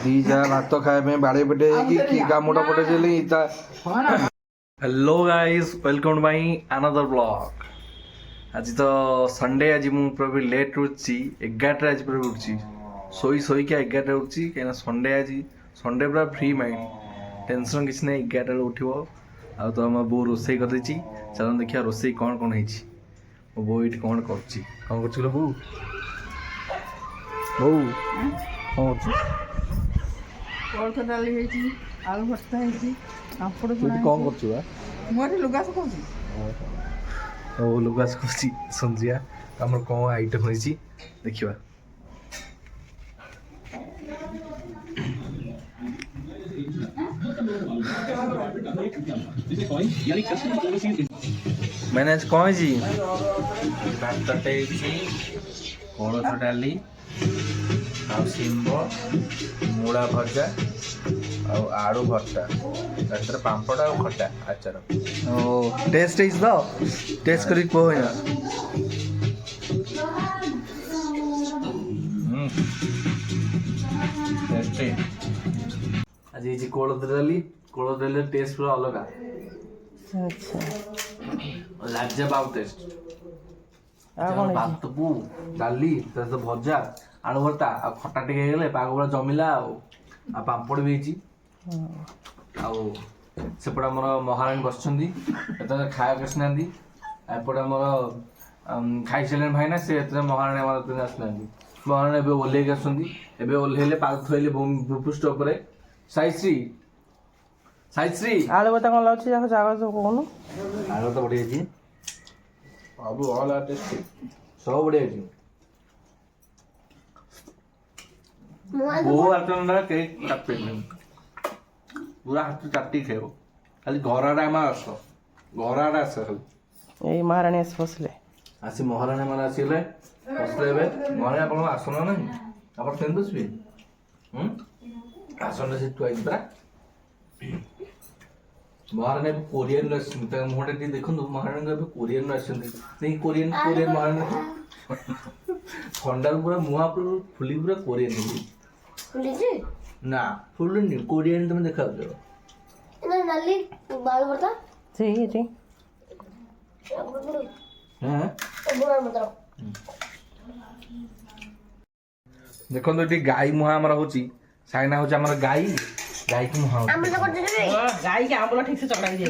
दी जा भात खाए में बाड़े पटे की गामुटा पटे चली इता। Hello guys, welcome to my another blog. आज तो संडे, आज मु पूरा लेट उठी 11 आज पूरा उठी सोई क्या 11 उठी कहीं संडे। आज संडे पूरा फ्री माइंड, टेंशन किसी ना 11 उठो आ तो आम बो रोसे कर चलो देखिए रोसे कौन कौन है मो बो ये कौन कर बो बो कौन कोलथ डाली है आलू भर्ता है पापड़ कर मोटे लुगा सुखाऊँ ओ लुगा सुखी संजिया आम कौन आइटम है देखा। मैंने आज कौन जी भातटे कोलथ डाली शिम्ब मूला भजा आलू भर्ता पापड़ आ खटा आचार। ओ टेस्ट इज द टेस्ट करी को है टेस्टी। आज ये कोलथ डाली टेस्ट पूरा अलग। अच्छा लाजवाब टेस्ट। भात पु डाली भजा आलू भर्ता आ खटा टे पाग पूरा जमिला आ पापड़ भी सेपटे आम महाराणी बस खाया आसना एपटे आम खाई सारे भाईना से महाराणी आसना महाराणी ओह्ल आसले पाग थोड़े भूपृष्ठ साईश्री साईश्री आलू भर्ता कौन लाउची जाको जाको सब कोन आलू तो बढ़िया जी अब ऑल आर टेस्टी सब बढ़िया जी। वो आटना केक काटे पूरा हाथ चाटी खेव खाली घर आड़े आम आस घर आड़े आस खाली ए महाराणी आस बसले आसी महाराणी मैंने आसले बसले महाराणी आप आसन ना आप केन बसबे आसन से तुआ परा महाराणी कोरियन मुहटा टी देखो महाराणी कोरियन नहीं कोरियन कोरियन महाराणी ठंडार पूरा मुहा पूरा फुली पूरा कोरियन ना फुल कोरियन तुम देखा नल्ली बाल भरता जी जी हां बुरा मतलब देखो तो गाई मुहा हमर होची साइना होची हमर गाई गाई को मुहा हम लोग कर दे गाई के आंबला ठीक से चकड़ाई जाई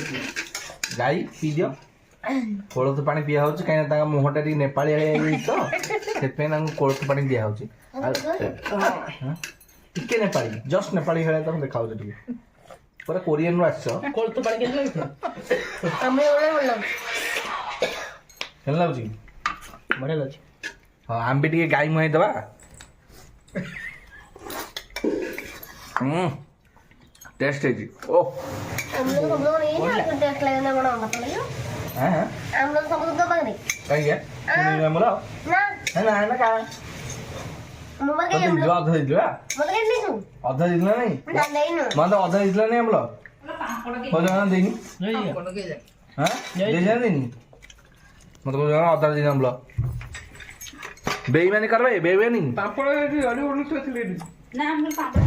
गाई पी दियो कोलथ पानी पिया होची काई ना मुहटा टी नेपाली है तो सेपे ना कोलथ पानी दिया होची टिके नेपाली जस्ट नेपाली हेला तुम देखाओ टिके पूरा कोरियन रो आछो कोलतो पानी के लागो हमें ओले बोलम केन लागुची बड़े लागी हां हम भी टिके गाई मुहाई दबा टेस्ट है जी। ओ हम लोग नहीं ना टेस्ट लगना बड़ा मत लगियो हां हम लोग सब तो बाग नहीं कहीं है नहीं मोला ना है ना का मोबाइल तो के हम दिलो लोग आधा दिलो मतलब नहीं सुन आधा दिलो नहीं ना नहीं नो मतलब आधा दिलो नहीं हमलो हो जाना देनी नहीं हां दे जाना देनी मतलब जाना आधा दिन हमलो बेईमानी करबे बेईमानी पापड़ अड़ी ओली तो थले ना हम पापड़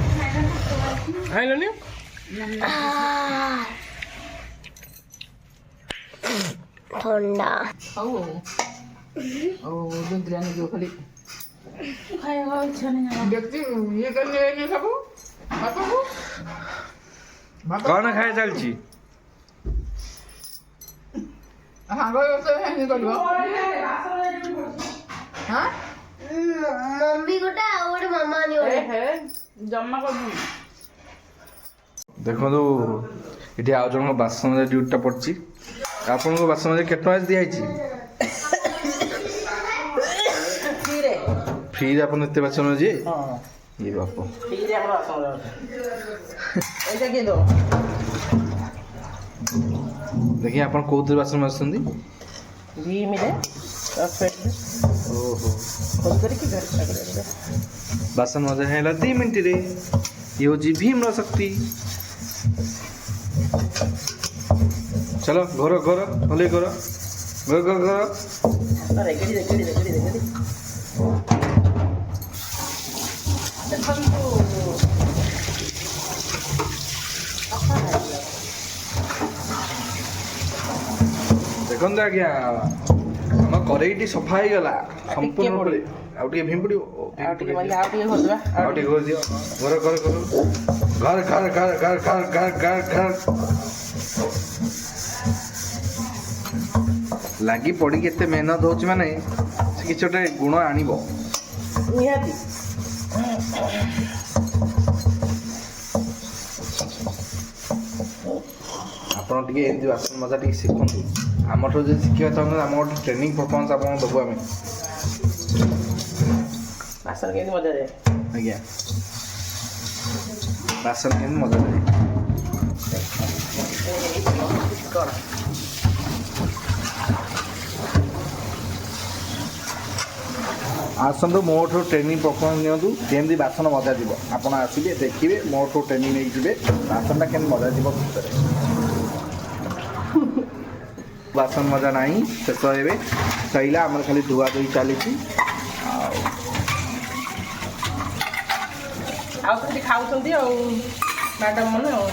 खाइला नहीं ठंडा ओ दुंद्रियानी जो खाली खाएगा इच्छा नहीं व्यक्ति ये करने नहीं सबो बापू कौन खाए चलची हां गो तो है नहीं करबो हां मम्मी गोटा और मामा नहीं ओले है जम्मा कर देखो तो ये आज जन बासन ड्यूटीटा पड़ी आपण को बासन केट टका दिखाई फ्री रे अपन एते बासन जे हां ये बाप फ्री रे हमरा बासन ऐसा के दो देखिए आपण कोउते बासन मासुंदी भी मिले परफेक्ट ओहो कौन करे की घर बासन मजा है 2 मिनट रे ये हो जी भीम न सकती। चलो घर घर भले घर घर घर घर अरे गड़ी दे ଦେଖନ୍ତୁ ଆଜ୍ଞା ଆମ କରେଇଟି ସଫା ହେଇଗଲା ସମ୍ପୂର୍ଣ୍ଣ ରୂପରେ। ଆଉ ଟିକେ ଭୀମ ପଡ଼ିବ ଆଉ ଟିକେ କରିଦେବା। ଆଉ ଟିକେ କରିଦିଅ ଘର ଘର ଘର ଘର ଘର ଘର ଘର ଘର ଘର ଘର ଘର ଲାଗି ପଡ଼ିକି ଏତେ ମେହନତ ହେଉଛି ମାନେ ସେ କିଛି ଗୋଟେ ଗୁଣ ଆଣିବ। ନିହାତି ଆପଣ ଟିକେ ଏମିତି ବାସନ ମଜା ଟିକେ ଶିଖନ୍ତୁ। ଆମଠୁ ଯଦି ଶିଖିବା ଚାହୁଁଛନ୍ତି ଆମ ଗୋଟେ ଟ୍ରେନିଂ ପରଫର୍ମାନ୍ସ ଆପଣଙ୍କୁ ଦେବୁ ଆମେ। ବାସନ କେମିତି ମଜା ଯାଏ। ଆଜ୍ଞା ବାସନ କେମିତି ମଜା ଦେବେ। କ'ଣ ଆସନ୍ତୁ ମୋଠୁ ଟ୍ରେନିଂ ପରଫର୍ମାନ୍ସ ନିଅନ୍ତୁ କେମିତି ବାସନ ମଜାଯିବ। ଆପଣ ଆସିବେ ଦେଖିବେ ମୋଠୁ ଟ୍ରେନିଂ ନେଇକି ଯିବେ ବାସନଟା କେମିତି ମଜାଯିବ ଭିତରେ। ବାସନ ମଜା ନାହିଁ ଶେଷ ହେବେ ସଇଲା ଆମର ଖାଲି ଧୁଆ ଧୋଇ ଚାଲିଛି। ଆଉ ସେମିତି ଖାଉଛନ୍ତି ଆଉ ମ୍ୟାଡ଼ାମ୍ ମାନେ ଆଉ